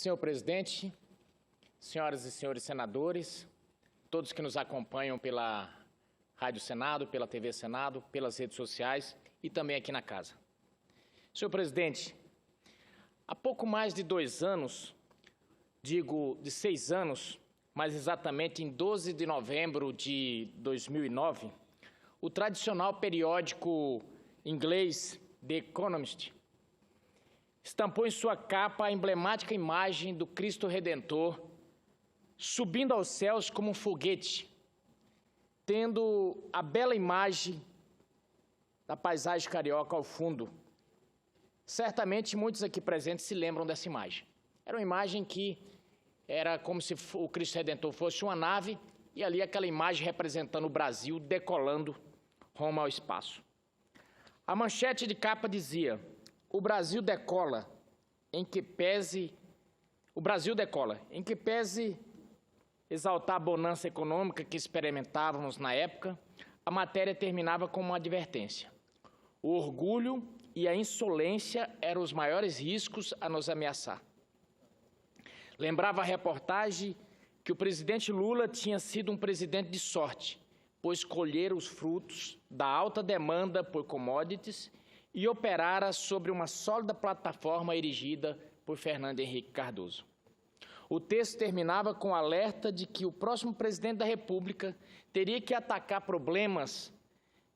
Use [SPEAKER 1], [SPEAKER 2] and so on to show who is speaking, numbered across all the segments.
[SPEAKER 1] Senhor presidente, senhoras e senhores senadores, todos que nos acompanham pela Rádio Senado, pela TV Senado, pelas redes sociais e também aqui na casa. Senhor presidente, há pouco mais de 2 anos, digo de 6 anos, mais exatamente em 12 de novembro de 2009, o tradicional periódico inglês The Economist estampou em sua capa a emblemática imagem do Cristo Redentor subindo aos céus como um foguete, tendo a bela imagem da paisagem carioca ao fundo. Certamente muitos aqui presentes se lembram dessa imagem. Era uma imagem que era como se o Cristo Redentor fosse uma nave e ali aquela imagem representando o Brasil decolando rumo ao espaço. A manchete de capa dizia: o Brasil decola, em que pese exaltar a bonança econômica que experimentávamos na época. A matéria terminava com uma advertência: o orgulho e a insolência eram os maiores riscos a nos ameaçar. Lembrava a reportagem que o presidente Lula tinha sido um presidente de sorte, pois colhera os frutos da alta demanda por commodities e operara sobre uma sólida plataforma erigida por Fernando Henrique Cardoso. O texto terminava com o alerta de que o próximo presidente da República teria que atacar problemas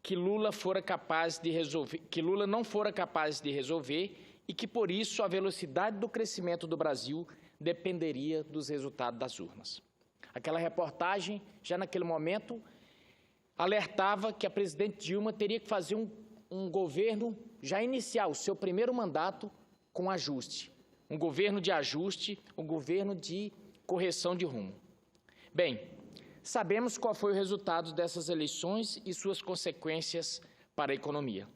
[SPEAKER 1] que Lula não fora capaz de resolver e que, por isso, a velocidade do crescimento do Brasil dependeria dos resultados das urnas. Aquela reportagem, já naquele momento, alertava que a presidente Dilma teria que fazer um governo, já iniciar o seu primeiro mandato com ajuste. Um governo de ajuste, um governo de correção de rumo. Bem, sabemos qual foi o resultado dessas eleições e suas consequências para a economia.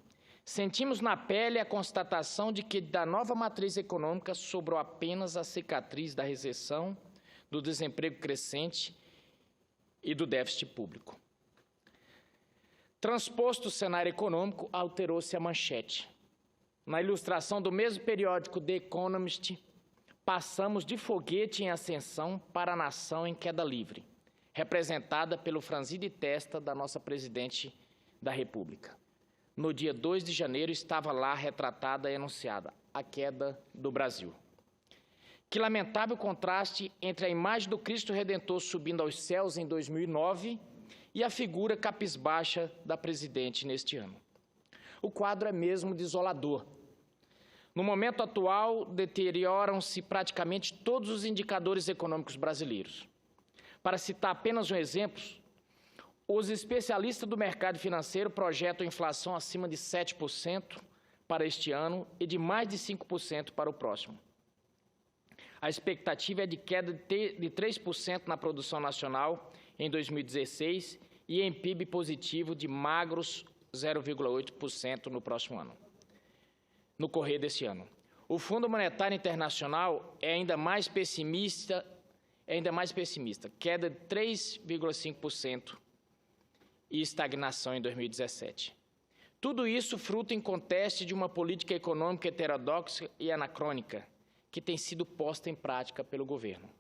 [SPEAKER 1] Sentimos na pele a constatação de que da nova matriz econômica sobrou apenas a cicatriz da recessão, do desemprego crescente e do déficit público. Transposto o cenário econômico, alterou-se a manchete. Na ilustração do mesmo periódico The Economist, passamos de foguete em ascensão para a nação em queda livre, representada pelo franzir de testa da nossa presidente da República. No dia 2 de janeiro estava lá retratada e anunciada a queda do Brasil. Que lamentável contraste entre a imagem do Cristo Redentor subindo aos céus em 2009 e a figura capisbaixa da presidente neste ano. O quadro é mesmo desolador. No momento atual, deterioram-se praticamente todos os indicadores econômicos brasileiros. Para citar apenas um exemplo, os especialistas do mercado financeiro projetam inflação acima de 7% para este ano e de mais de 5% para o próximo. A expectativa é de queda de 3% na produção nacional em 2016 e em PIB positivo de magros 0,8% no próximo ano, no correr desse ano. O Fundo Monetário Internacional é ainda mais pessimista, queda de 3,5% e estagnação em 2017. Tudo isso fruto em contexto de uma política econômica heterodoxa e anacrônica que tem sido posta em prática pelo governo.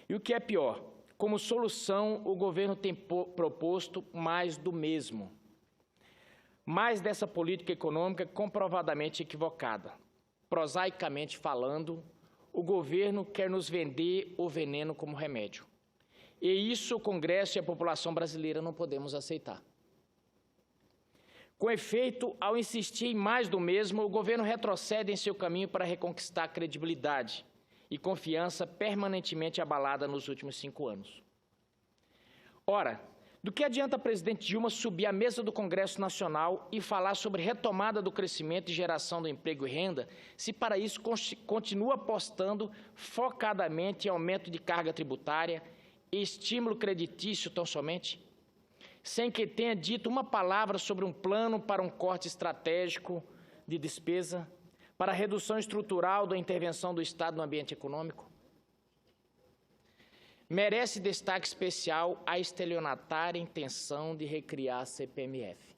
[SPEAKER 1] E o que é pior, como solução, o governo tem proposto mais do mesmo. Mais dessa política econômica comprovadamente equivocada. Prosaicamente falando, o governo quer nos vender o veneno como remédio. E isso o Congresso e a população brasileira não podemos aceitar. Com efeito, ao insistir em mais do mesmo, o governo retrocede em seu caminho para reconquistar credibilidade e confiança permanentemente abalada nos últimos 5 anos. Ora, do que adianta a presidente Dilma subir à mesa do Congresso Nacional e falar sobre retomada do crescimento e geração do emprego e renda, se para isso continua apostando focadamente em aumento de carga tributária e estímulo creditício tão somente, sem que tenha dito uma palavra sobre um plano para um corte estratégico de despesa, para a redução estrutural da intervenção do Estado no ambiente econômico? Merece destaque especial a estelionatária intenção de recriar a CPMF.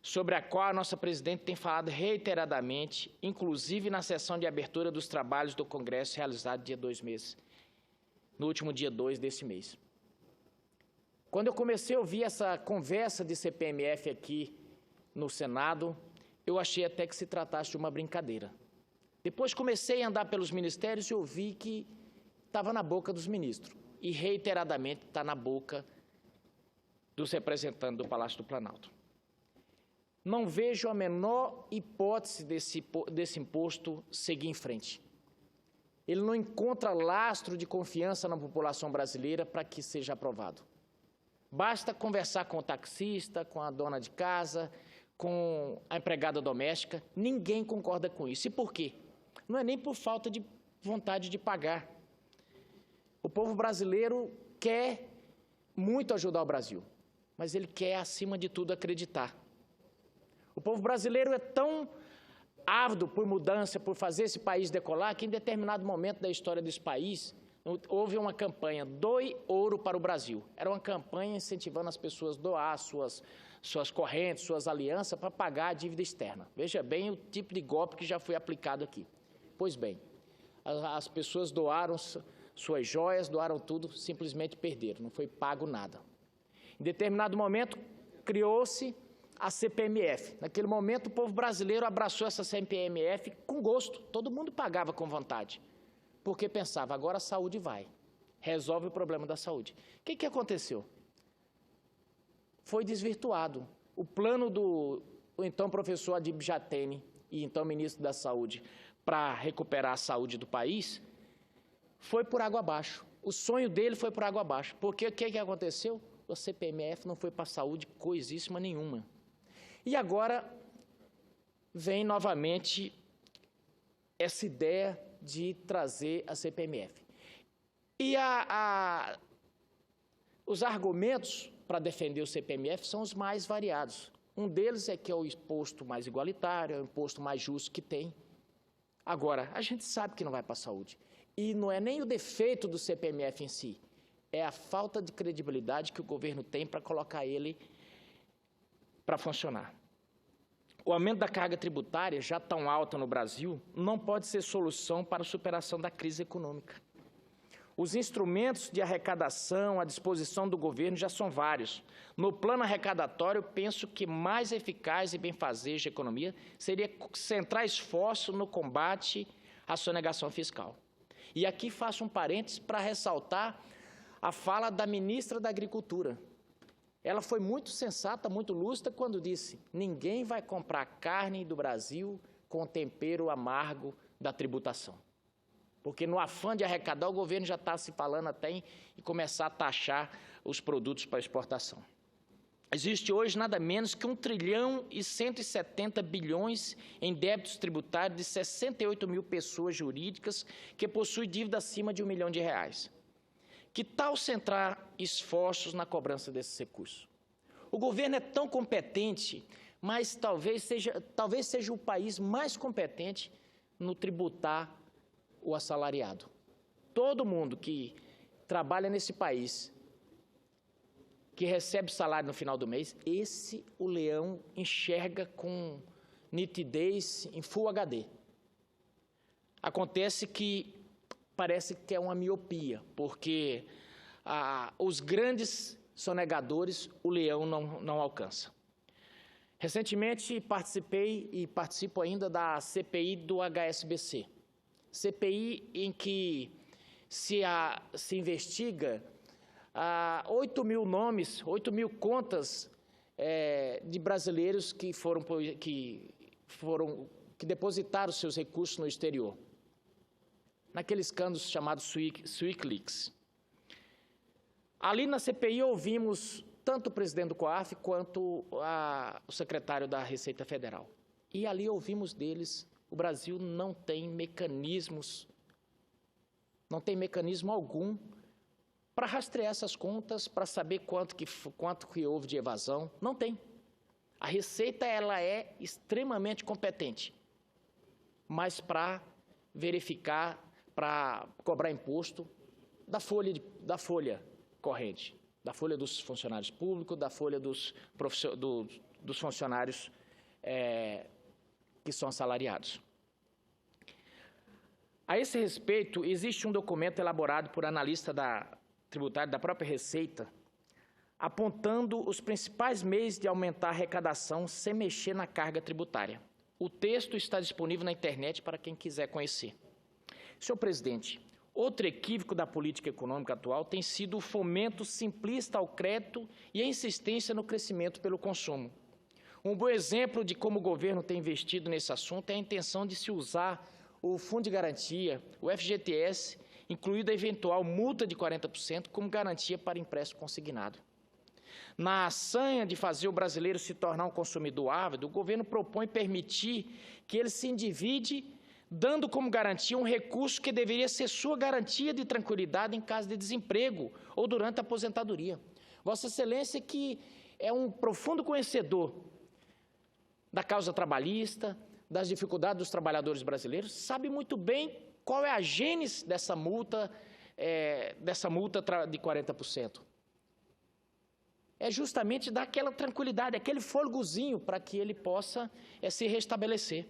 [SPEAKER 1] sobre a qual a nossa presidente tem falado reiteradamente, inclusive na sessão de abertura dos trabalhos do Congresso realizado no último dia 2 desse mês. Quando eu comecei a ouvir essa conversa de CPMF aqui no Senado, eu achei até que se tratasse de uma brincadeira. Depois comecei a andar pelos ministérios e ouvi que estava na boca dos ministros, e reiteradamente está na boca dos representantes do Palácio do Planalto. Não vejo a menor hipótese desse imposto seguir em frente. Ele não encontra lastro de confiança na população brasileira para que seja aprovado. Basta conversar com o taxista, com a dona de casa, com a empregada doméstica, ninguém concorda com isso. E por quê? Não é nem por falta de vontade de pagar. O povo brasileiro quer muito ajudar o Brasil, mas ele quer, acima de tudo, acreditar. O povo brasileiro é tão ávido por mudança, por fazer esse país decolar, que em determinado momento da história desse país, houve uma campanha, Doe Ouro para o Brasil. Era uma campanha incentivando as pessoas a doar suas correntes, suas alianças, para pagar a dívida externa. Veja bem o tipo de golpe que já foi aplicado aqui. Pois bem, as pessoas doaram suas joias, doaram tudo, simplesmente perderam, não foi pago nada. Em determinado momento, criou-se a CPMF. Naquele momento, o povo brasileiro abraçou essa CPMF com gosto, todo mundo pagava com vontade, porque pensava, agora a saúde vai, resolve o problema da saúde. O que aconteceu? Foi desvirtuado. O plano do então professor Adib Jatene, e então ministro da Saúde, para recuperar a saúde do país, foi por água abaixo. O sonho dele foi por água abaixo. Porque o que aconteceu? O CPMF não foi para a saúde coisíssima nenhuma. E agora vem novamente essa ideia de trazer a CPMF. E os argumentos para defender o CPMF são os mais variados. Um deles é que é o imposto mais igualitário, é o imposto mais justo que tem. Agora, a gente sabe que não vai para a saúde. E não é nem o defeito do CPMF em si, é a falta de credibilidade que o governo tem para colocar ele para funcionar. O aumento da carga tributária, já tão alta no Brasil, não pode ser solução para a superação da crise econômica. Os instrumentos de arrecadação à disposição do governo já são vários. No plano arrecadatório, penso que mais eficaz e benfazejo da economia seria centrar esforço no combate à sonegação fiscal. E aqui faço um parênteses para ressaltar a fala da ministra da Agricultura. Ela foi muito sensata, muito lúcida, quando disse: ninguém vai comprar carne do Brasil com o tempero amargo da tributação. Porque no afã de arrecadar, o governo já está se falando até em começar a taxar os produtos para exportação. Existe hoje nada menos que 1 trilhão e 170 bilhões em débitos tributários de 68 mil pessoas jurídicas que possuem dívida acima de R$1 milhão. Que tal centrar esforços na cobrança desses recursos? O governo é tão competente, mas talvez seja o país mais competente no tributar o assalariado. Todo mundo que trabalha nesse país, que recebe salário no final do mês, esse o leão enxerga com nitidez em Full HD. Acontece que parece que é uma miopia, porque os grandes sonegadores o leão não alcança. Recentemente participei e participo ainda da CPI do HSBC. CPI em que se investiga 8 mil nomes, 8 mil contas de brasileiros que depositaram seus recursos no exterior, naquele escândalo chamado SwissLeaks. Ali na CPI ouvimos tanto o presidente do COAF quanto o secretário da Receita Federal. E ali ouvimos deles: o Brasil não tem mecanismo algum para rastrear essas contas, para saber quanto que houve de evasão. Não tem. A Receita ela é extremamente competente, mas para verificar, para cobrar imposto da folha corrente, da folha dos funcionários públicos, da folha dos funcionários que são assalariados. A esse respeito, existe um documento elaborado por analista tributário da própria Receita, apontando os principais meios de aumentar a arrecadação sem mexer na carga tributária. O texto está disponível na internet para quem quiser conhecer. Senhor presidente, outro equívoco da política econômica atual tem sido o fomento simplista ao crédito e a insistência no crescimento pelo consumo. Um bom exemplo de como o governo tem investido nesse assunto é a intenção de se usar o Fundo de Garantia, o FGTS, incluída a eventual multa de 40% como garantia para empréstimo consignado. Na sanha de fazer o brasileiro se tornar um consumidor ávido, o governo propõe permitir que ele se endivide, dando como garantia um recurso que deveria ser sua garantia de tranquilidade em caso de desemprego ou durante a aposentadoria. Vossa Excelência, que é um profundo conhecedor da causa trabalhista, das dificuldades dos trabalhadores brasileiros, sabe muito bem qual é a gênese dessa multa de 40%. É justamente dar aquela tranquilidade, aquele fôlegozinho para que ele possa se restabelecer.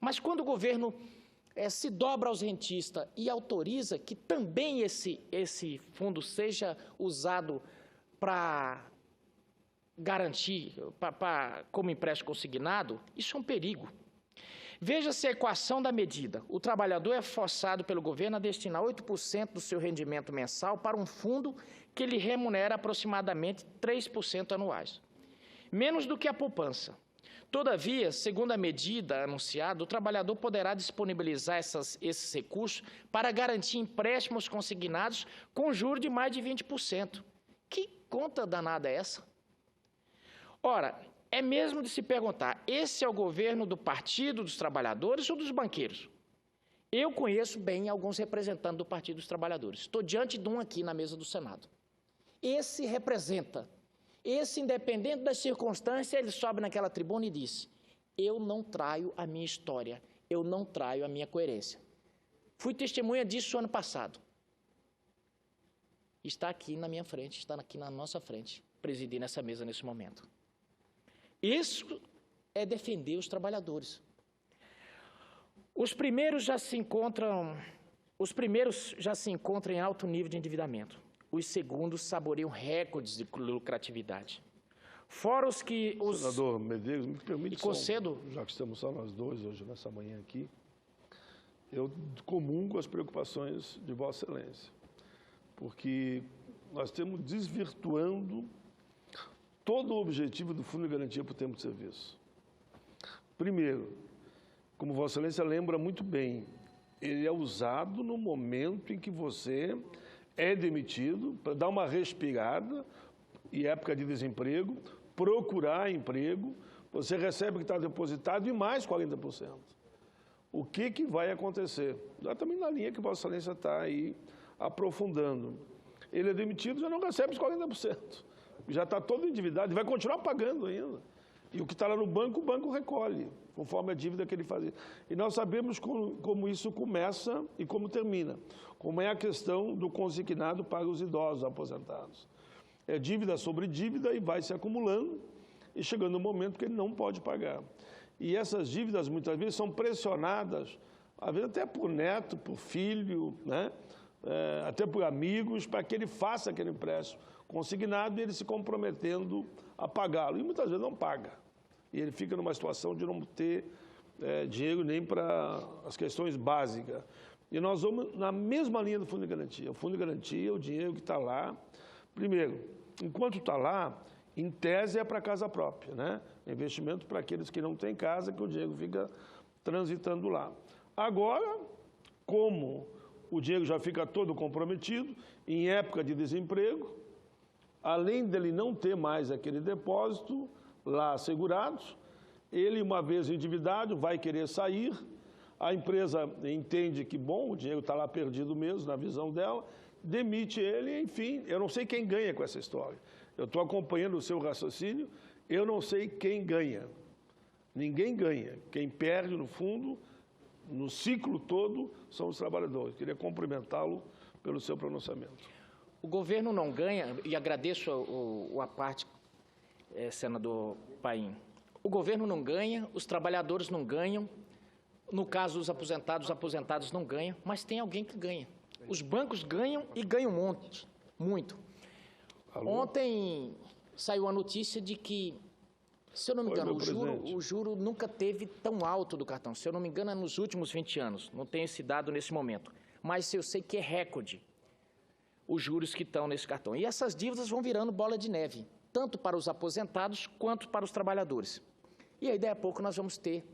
[SPEAKER 1] Mas quando o governo se dobra aos rentistas e autoriza que também esse fundo seja usado para garantir, como empréstimo consignado, isso é um perigo. Veja-se a equação da medida. O trabalhador é forçado pelo governo a destinar 8% do seu rendimento mensal para um fundo que lhe remunera aproximadamente 3% anuais, menos do que a poupança. Todavia, segundo a medida anunciada, o trabalhador poderá disponibilizar esses recursos para garantir empréstimos consignados com juros de mais de 20%. Que conta danada é essa? Ora, é mesmo de se perguntar, esse é o governo do Partido dos Trabalhadores ou dos banqueiros? Eu conheço bem alguns representantes do Partido dos Trabalhadores. Estou diante de um aqui na mesa do Senado. Esse representa, independente das circunstâncias, ele sobe naquela tribuna e diz: eu não traio a minha história, eu não traio a minha coerência. Fui testemunha disso ano passado. Está aqui na minha frente, está aqui na nossa frente, presidindo essa mesa nesse momento. Isso é defender os trabalhadores. Os primeiros já se encontram em alto nível de endividamento. Os segundos saboreiam recordes de lucratividade. Fora os que...
[SPEAKER 2] Senador Medeiros, me permite
[SPEAKER 1] concedo...
[SPEAKER 2] já que estamos só nós dois hoje, nessa manhã aqui, eu comungo as preocupações de Vossa Excelência, porque nós estamos desvirtuando todo o objetivo do Fundo de Garantia por Tempo de Serviço. Primeiro, como Vossa Excelência lembra muito bem, ele é usado no momento em que você é demitido, para dar uma respirada, em época de desemprego, procurar emprego, você recebe o que está depositado e mais 40%. O que vai acontecer? Exatamente na linha que Vossa Excelência está aí aprofundando. Ele é demitido, já não recebe os 40%. Já está todo endividado e vai continuar pagando ainda. E o que está lá no banco, o banco recolhe, conforme a dívida que ele fazia. E nós sabemos como isso começa e como termina. Como é a questão do consignado para os idosos aposentados. É dívida sobre dívida e vai se acumulando e chegando um momento que ele não pode pagar. E essas dívidas, muitas vezes, são pressionadas, às vezes até por neto, por filho, né? Até por amigos, para que ele faça aquele empréstimo consignado e ele se comprometendo a pagá-lo. E muitas vezes não paga. E ele fica numa situação de não ter dinheiro nem para as questões básicas. E nós vamos na mesma linha do Fundo de Garantia. O Fundo de Garantia, o dinheiro que está lá, primeiro, enquanto está lá, em tese é para casa própria, né? Investimento para aqueles que não têm casa, que o dinheiro fica transitando lá. Agora, como o dinheiro já fica todo comprometido, em época de desemprego, além dele não ter mais aquele depósito lá assegurado, ele, uma vez endividado, vai querer sair, a empresa entende que, bom, o dinheiro está lá perdido mesmo, na visão dela, demite ele, enfim, eu não sei quem ganha com essa história. Eu estou acompanhando o seu raciocínio, eu não sei quem ganha. Ninguém ganha. Quem perde, no fundo, no ciclo todo, são os trabalhadores. Queria cumprimentá-lo pelo seu pronunciamento.
[SPEAKER 1] O governo não ganha, e agradeço a parte, senador Paim, O governo não ganha, os trabalhadores não ganham, no caso os aposentados não ganham, mas tem alguém que ganha. Os bancos ganham e ganham muito.
[SPEAKER 2] Alô?
[SPEAKER 1] Ontem saiu a notícia de que, se eu não me engano, o juro nunca teve tão alto do cartão. Se eu não me engano, é nos últimos 20 anos. Não tenho esse dado nesse momento. Mas eu sei que é recorde os juros que estão nesse cartão. E essas dívidas vão virando bola de neve, tanto para os aposentados quanto para os trabalhadores. E aí, daí a pouco, nós vamos ter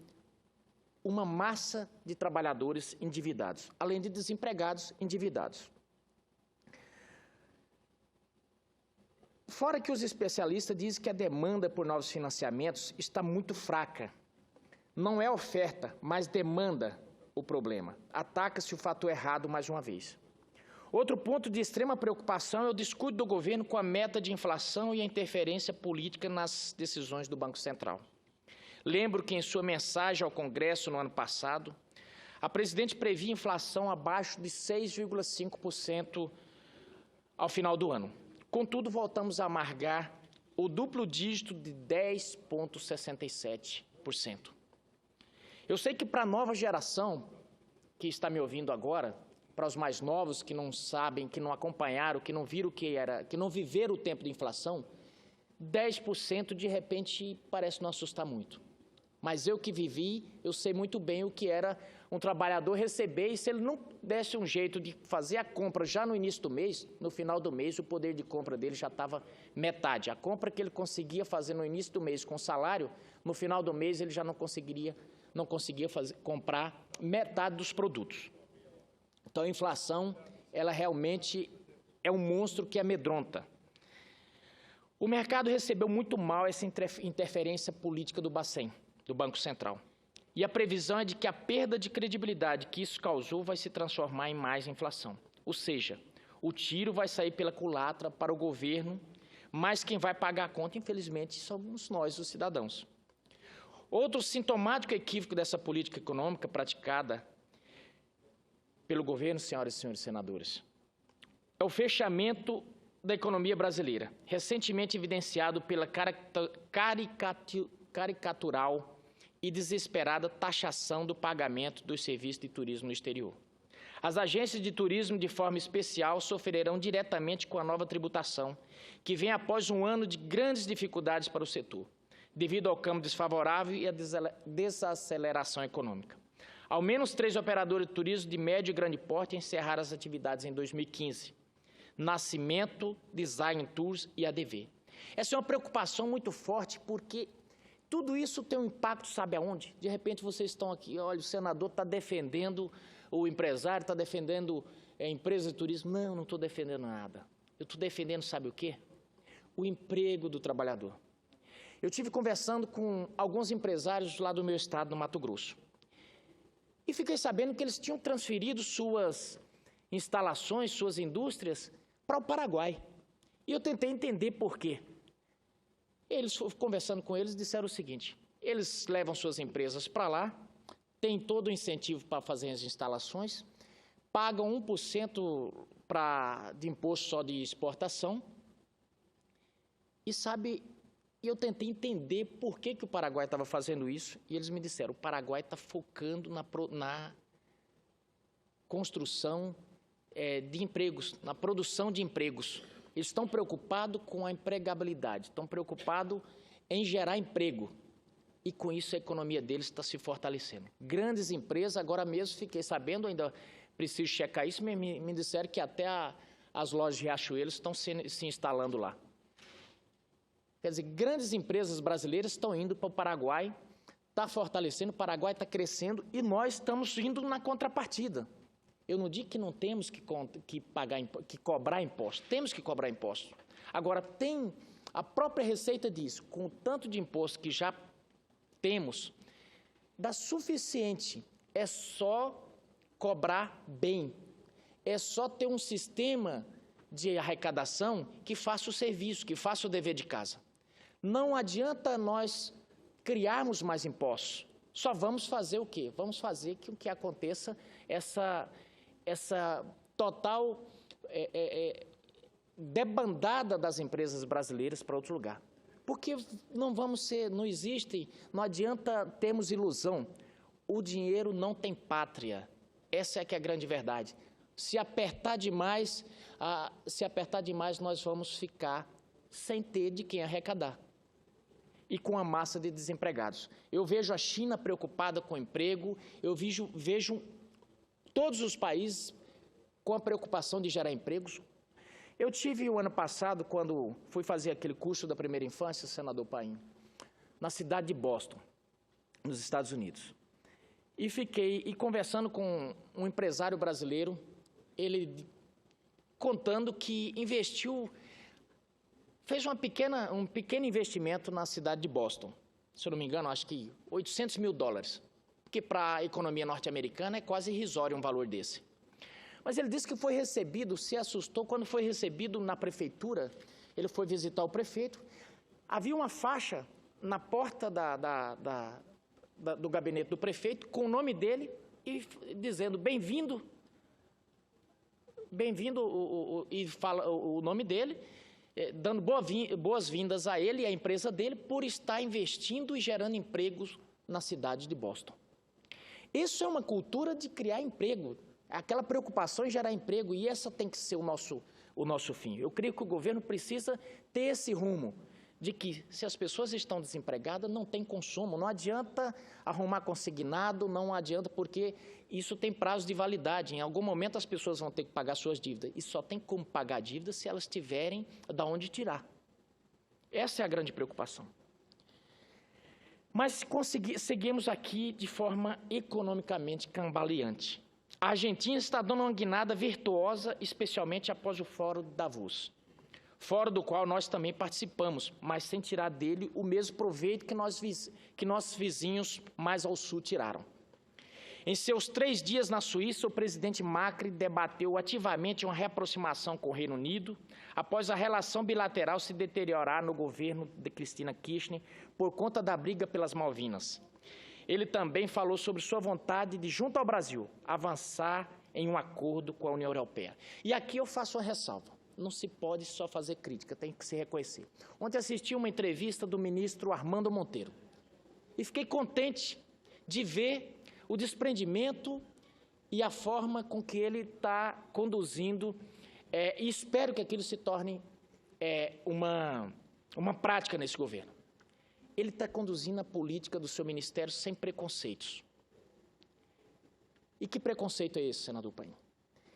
[SPEAKER 1] uma massa de trabalhadores endividados, além de desempregados endividados. Fora que os especialistas dizem que a demanda por novos financiamentos está muito fraca. Não é oferta, mas demanda o problema. Ataca-se o fator errado mais uma vez. Outro ponto de extrema preocupação é o descuido do governo com a meta de inflação e a interferência política nas decisões do Banco Central. Lembro que, em sua mensagem ao Congresso no ano passado, a presidente previa inflação abaixo de 6,5% ao final do ano. Contudo, voltamos a amargar o duplo dígito de 10,67%. Eu sei que para a nova geração que está me ouvindo agora, para os mais novos que não sabem, que não acompanharam, que não viram o que era, que não viveram o tempo de inflação, 10% de repente parece não assustar muito. Mas eu que vivi, eu sei muito bem o que era um trabalhador receber, e se ele não desse um jeito de fazer a compra já no início do mês, no final do mês, o poder de compra dele já estava metade. A compra que ele conseguia fazer no início do mês com salário, no final do mês ele já não conseguia comprar metade dos produtos. Então, a inflação, ela realmente é um monstro que amedronta. O mercado recebeu muito mal essa interferência política do Bacen, do Banco Central. E a previsão é de que a perda de credibilidade que isso causou vai se transformar em mais inflação. Ou seja, o tiro vai sair pela culatra para o governo, mas quem vai pagar a conta, infelizmente, somos nós, os cidadãos. Outro sintomático equívoco dessa política econômica praticada pelo governo, senhoras e senhores senadores, é o fechamento da economia brasileira, recentemente evidenciado pela caricatural e desesperada taxação do pagamento dos serviços de turismo no exterior. As agências de turismo, de forma especial, sofrerão diretamente com a nova tributação, que vem após um ano de grandes dificuldades para o setor, devido ao câmbio desfavorável e à desaceleração econômica. Ao menos 3 operadores de turismo de médio e grande porte encerraram as atividades em 2015. Nascimento, Design Tours e ADV. Essa é uma preocupação muito forte, porque tudo isso tem um impacto, sabe aonde? De repente vocês estão aqui, olha, o senador está defendendo o empresário, está defendendo a empresa de turismo. Não, não estou defendendo nada. Eu estou defendendo, sabe o quê? O emprego do trabalhador. Eu tive conversando com alguns empresários lá do meu estado, no Mato Grosso. E fiquei sabendo que eles tinham transferido suas instalações, suas indústrias para o Paraguai. E eu tentei entender por quê. Eles, conversando com eles, disseram o seguinte: eles levam suas empresas para lá, têm todo o incentivo para fazer as instalações, pagam 1% de imposto só de exportação, e eu tentei entender por que o Paraguai estava fazendo isso, e eles me disseram: o Paraguai está focando na construção de empregos, na produção de empregos. Eles estão preocupados com a empregabilidade, estão preocupados em gerar emprego. E com isso a economia deles está se fortalecendo. Grandes empresas, agora mesmo fiquei sabendo, ainda preciso checar isso, me disseram que até as lojas de Riachuelo estão se instalando lá. Quer dizer, grandes empresas brasileiras estão indo para o Paraguai, está fortalecendo, o Paraguai está crescendo e nós estamos indo na contrapartida. Eu não digo que não temos que cobrar imposto, temos que cobrar imposto. Agora, a própria Receita diz, com o tanto de imposto que já temos, dá suficiente, é só cobrar bem, é só ter um sistema de arrecadação que faça o serviço, que faça o dever de casa. Não adianta nós criarmos mais impostos, só vamos fazer o quê? Vamos fazer com que aconteça essa total debandada das empresas brasileiras para outro lugar. Porque não existe, não adianta termos ilusão. O dinheiro não tem pátria. Essa é que é a grande verdade. Se apertar demais, nós vamos ficar sem ter de quem arrecadar. E com a massa de desempregados. Eu vejo a China preocupada com o emprego, eu vejo todos os países com a preocupação de gerar empregos. Eu tive o ano passado, quando fui fazer aquele curso da primeira infância, senador Paim, na cidade de Boston, nos Estados Unidos. E fiquei conversando com um empresário brasileiro, ele contando que fez um pequeno investimento na cidade de Boston. Se eu não me engano, acho que $800 mil, que para a economia norte-americana é quase irrisório um valor desse. Mas ele disse que foi recebido, se assustou quando foi recebido na prefeitura, ele foi visitar o prefeito, havia uma faixa na porta do gabinete do prefeito, com o nome dele, e dizendo bem-vindo, e fala o nome dele, dando boas-vindas a ele e à empresa dele por estar investindo e gerando empregos na cidade de Boston. Isso é uma cultura de criar emprego, aquela preocupação em gerar emprego, e essa tem que ser o nosso fim. Eu creio que o governo precisa ter esse rumo, de que se as pessoas estão desempregadas, não tem consumo, não adianta arrumar consignado, não adianta, porque isso tem prazo de validade, em algum momento as pessoas vão ter que pagar suas dívidas, e só tem como pagar dívidas se elas tiverem de onde tirar. Essa é a grande preocupação. Mas seguimos aqui de forma economicamente cambaleante. A Argentina está dando uma guinada virtuosa, especialmente após o Fórum de Davos, fórum do qual nós também participamos, mas sem tirar dele o mesmo proveito que nossos vizinhos mais ao sul tiraram. Em seus 3 dias na Suíça, o presidente Macri debateu ativamente uma reaproximação com o Reino Unido, após a relação bilateral se deteriorar no governo de Cristina Kirchner por conta da briga pelas Malvinas. Ele também falou sobre sua vontade de, junto ao Brasil, avançar em um acordo com a União Europeia. E aqui eu faço uma ressalva. Não se pode só fazer crítica, tem que se reconhecer. Ontem assisti uma entrevista do ministro Armando Monteiro e fiquei contente de ver o desprendimento e a forma com que ele está conduzindo, e espero que aquilo se torne uma prática nesse governo. Ele está conduzindo a política do seu ministério sem preconceitos. E que preconceito é esse, senador Paim?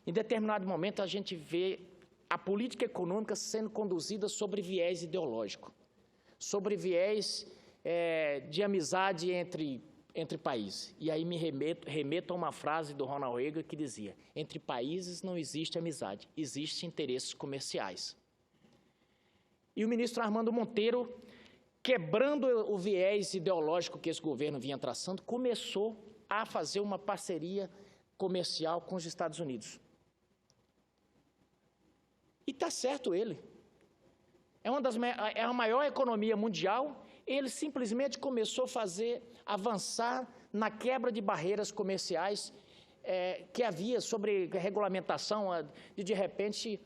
[SPEAKER 1] Em determinado momento, a gente vê a política econômica sendo conduzida sobre viés ideológico, sobre viés de amizade entre países. E aí me remeto a uma frase do Ronald Reagan que dizia: entre países não existe amizade, existem interesses comerciais. E o ministro Armando Monteiro, quebrando o viés ideológico que esse governo vinha traçando, começou a fazer uma parceria comercial com os Estados Unidos. E está certo ele. É a maior economia mundial, ele simplesmente começou a avançar na quebra de barreiras comerciais que havia sobre regulamentação, de repente,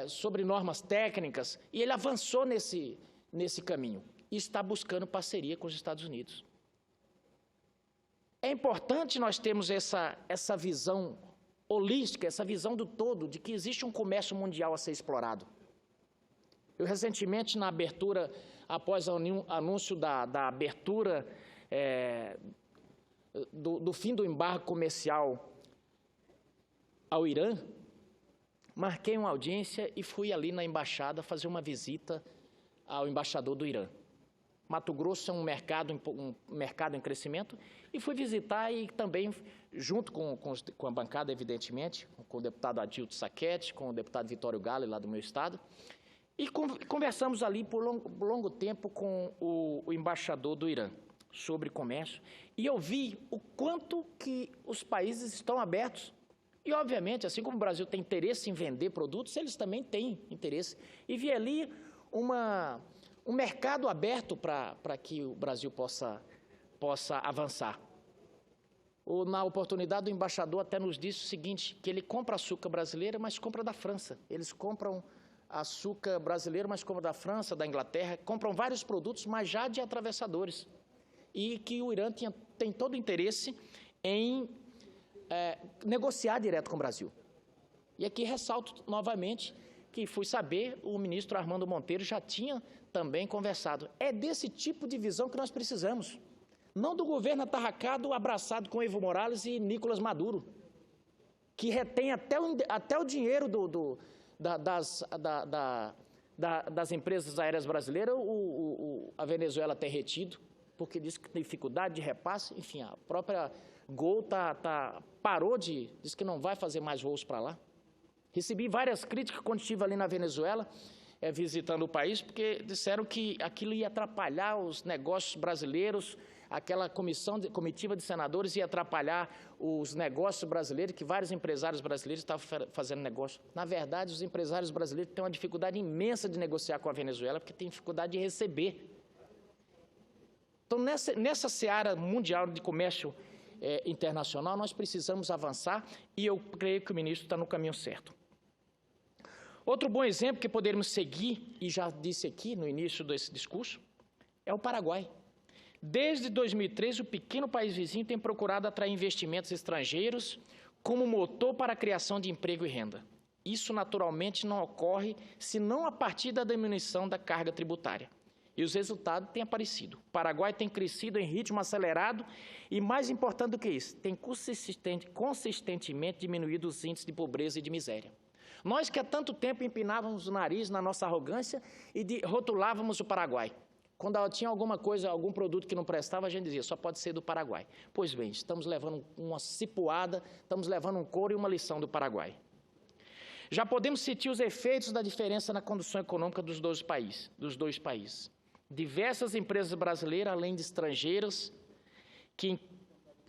[SPEAKER 1] sobre normas técnicas, e ele avançou nesse caminho e está buscando parceria com os Estados Unidos. É importante nós termos essa visão holística, essa visão do todo, de que existe um comércio mundial a ser explorado. Eu, recentemente, na abertura, após o anúncio da abertura do fim do embargo comercial ao Irã, marquei uma audiência e fui ali na embaixada fazer uma visita ao embaixador do Irã. Mato Grosso é um mercado em crescimento, e fui visitar e também, junto com a bancada, evidentemente, com o deputado Adilto Saquete, com o deputado Vitório Gale, lá do meu estado, e conversamos ali por longo tempo com o embaixador do Irã sobre comércio, e eu vi o quanto que os países estão abertos. E, obviamente, assim como o Brasil tem interesse em vender produtos, eles também têm interesse. E vi ali um mercado aberto para que o Brasil possa avançar. Na oportunidade, o embaixador até nos disse o seguinte, que ele compra açúcar brasileira, mas compra da França. Eles compram açúcar brasileiro, mas como da França, da Inglaterra, compram vários produtos, mas já de atravessadores, e que o Irã tem todo o interesse em negociar direto com o Brasil. E aqui ressalto novamente que fui saber, o ministro Armando Monteiro já tinha também conversado. É desse tipo de visão que nós precisamos, não do governo atarracado, abraçado com Evo Morales e Nicolás Maduro, que retém até o dinheiro das empresas aéreas brasileiras, a Venezuela tem retido, porque diz que tem dificuldade de repasse. Enfim, a própria Gol parou diz que não vai fazer mais voos para lá. Recebi várias críticas quando estive ali na Venezuela, visitando o país, porque disseram que aquilo ia atrapalhar os negócios brasileiros, aquela comitiva de senadores ia atrapalhar os negócios brasileiros, que vários empresários brasileiros estavam fazendo negócio. Na verdade, os empresários brasileiros têm uma dificuldade imensa de negociar com a Venezuela, porque têm dificuldade de receber. Então, nessa seara mundial de comércio internacional, nós precisamos avançar, e eu creio que o ministro está no caminho certo. Outro bom exemplo que poderíamos seguir, e já disse aqui no início desse discurso, é o Paraguai. Desde 2013, o pequeno país vizinho tem procurado atrair investimentos estrangeiros como motor para a criação de emprego e renda. Isso, naturalmente, não ocorre senão a partir da diminuição da carga tributária. E os resultados têm aparecido. O Paraguai tem crescido em ritmo acelerado e, mais importante do que isso, tem consistentemente diminuído os índices de pobreza e de miséria. Nós que há tanto tempo empinávamos o nariz na nossa arrogância e rotulávamos o Paraguai. Quando tinha alguma coisa, algum produto que não prestava, a gente dizia, só pode ser do Paraguai. Pois bem, estamos levando uma cipuada, estamos levando um couro e uma lição do Paraguai. Já podemos sentir os efeitos da diferença na condução econômica dos dois países. Diversas empresas brasileiras, além de estrangeiras, que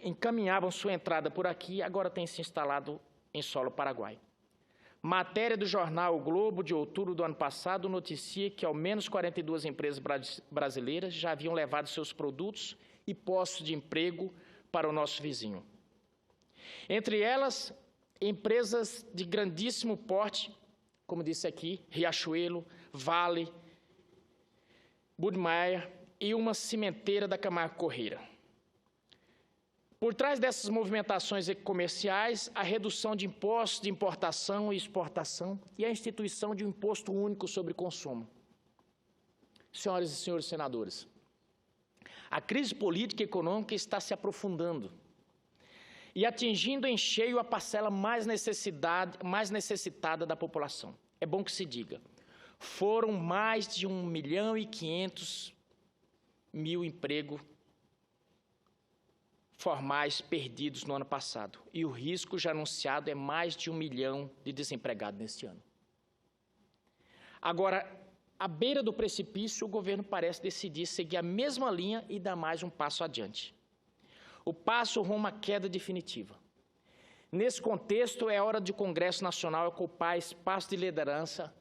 [SPEAKER 1] encaminhavam sua entrada por aqui, agora têm se instalado em solo paraguaio. Matéria do jornal O Globo, de outubro do ano passado, noticia que ao menos 42 empresas brasileiras já haviam levado seus produtos e postos de emprego para o nosso vizinho. Entre elas, empresas de grandíssimo porte, como disse aqui, Riachuelo, Vale, Budmeier e uma cimenteira da Camargo Corrêa. Por trás dessas movimentações comerciais, a redução de impostos de importação e exportação e a instituição de um imposto único sobre consumo. Senhoras e senhores senadores, a crise política e econômica está se aprofundando e atingindo em cheio a parcela mais necessitada da população. É bom que se diga, foram mais de 1.500.000 empregos formais perdidos no ano passado. E o risco já anunciado é mais de 1 milhão de desempregados neste ano. Agora, à beira do precipício, o governo parece decidir seguir a mesma linha e dar mais um passo adiante. O passo rumo à queda definitiva. Nesse contexto, é hora de o Congresso Nacional ocupar espaço de liderança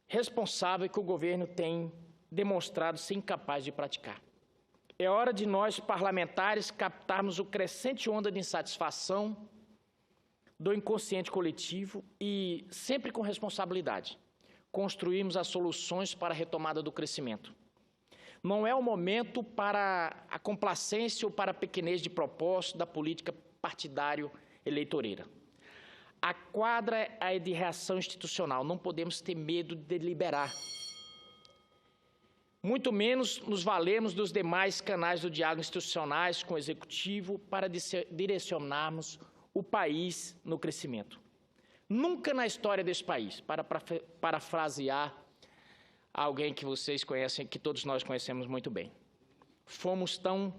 [SPEAKER 1] responsável que o governo tem demonstrado ser incapaz de praticar. É hora de nós, parlamentares, captarmos o crescente onda de insatisfação do inconsciente coletivo e, sempre com responsabilidade, construirmos as soluções para a retomada do crescimento. Não é o momento para a complacência ou para a pequenez de propósito da política partidário-eleitoreira. A quadra é de reação institucional, não podemos ter medo de deliberar. Muito menos nos valemos dos demais canais do diálogo institucionais com o Executivo para direcionarmos o país no crescimento. Nunca na história desse país, para parafrasear alguém que vocês conhecem, que todos nós conhecemos muito bem,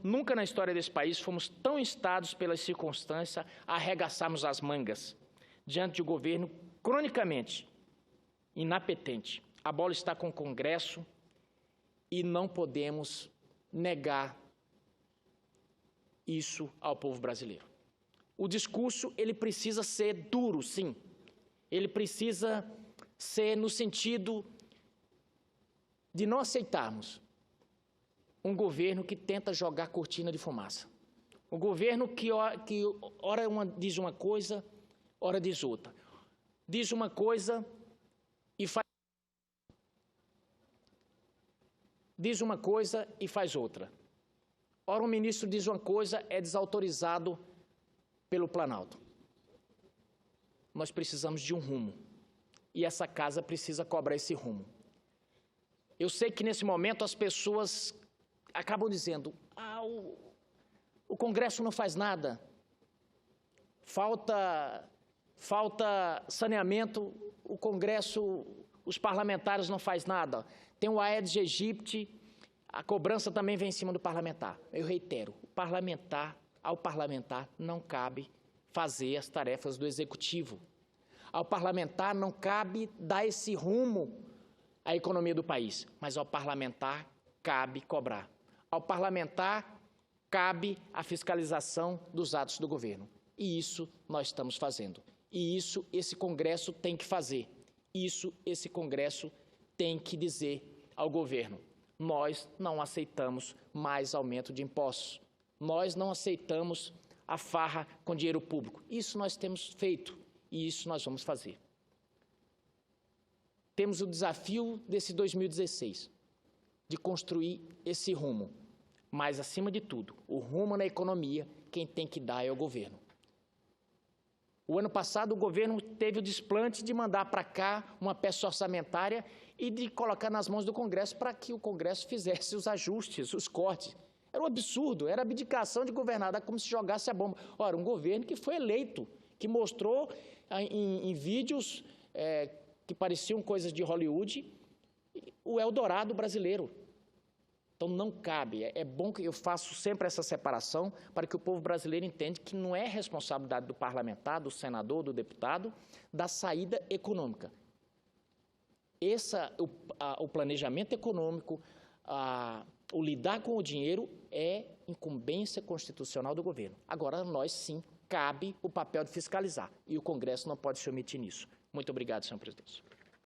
[SPEAKER 1] nunca na história desse país fomos tão instados pelas circunstâncias a arregaçarmos as mangas diante de um governo cronicamente inapetente. A bola está com o Congresso e não podemos negar isso ao povo brasileiro. O discurso, ele precisa ser duro, sim. Ele precisa ser no sentido de não aceitarmos um governo que tenta jogar cortina de fumaça. Um governo que ora diz uma coisa, ora diz outra. diz uma coisa e faz outra. Ora, um ministro diz uma coisa, é desautorizado pelo Planalto. Nós precisamos de um rumo, e essa casa precisa cobrar esse rumo. Eu sei que, nesse momento, as pessoas acabam dizendo: o Congresso não faz nada, falta saneamento, o Congresso, os parlamentares não fazem nada. Tem o Aedes aegypti, a cobrança também vem em cima do parlamentar. Eu reitero, ao parlamentar não cabe fazer as tarefas do Executivo. Ao parlamentar não cabe dar esse rumo à economia do país, mas ao parlamentar cabe cobrar. Ao parlamentar cabe a fiscalização dos atos do governo. E isso nós estamos fazendo. E isso esse Congresso tem que fazer. Isso esse Congresso tem que dizer ao governo: nós não aceitamos mais aumento de impostos. Nós não aceitamos a farra com dinheiro público. Isso nós temos feito e isso nós vamos fazer. Temos o desafio desse 2016, de construir esse rumo. Mas, acima de tudo, o rumo na economia, quem tem que dar é o governo. O ano passado, o governo teve o desplante de mandar para cá uma peça orçamentária e de colocar nas mãos do Congresso para que o Congresso fizesse os ajustes, os cortes. Era um absurdo, era abdicação de governar, como se jogasse a bomba. Ora, um governo que foi eleito, que mostrou em vídeos que pareciam coisas de Hollywood, o Eldorado brasileiro. Então, não cabe. É bom que eu faço sempre essa separação para que o povo brasileiro entenda que não é responsabilidade do parlamentar, do senador, do deputado, da saída econômica. O planejamento econômico, o lidar com o dinheiro é incumbência constitucional do governo. Agora, nós sim, cabe o papel de fiscalizar, e o Congresso não pode se omitir nisso. Muito obrigado, senhor presidente.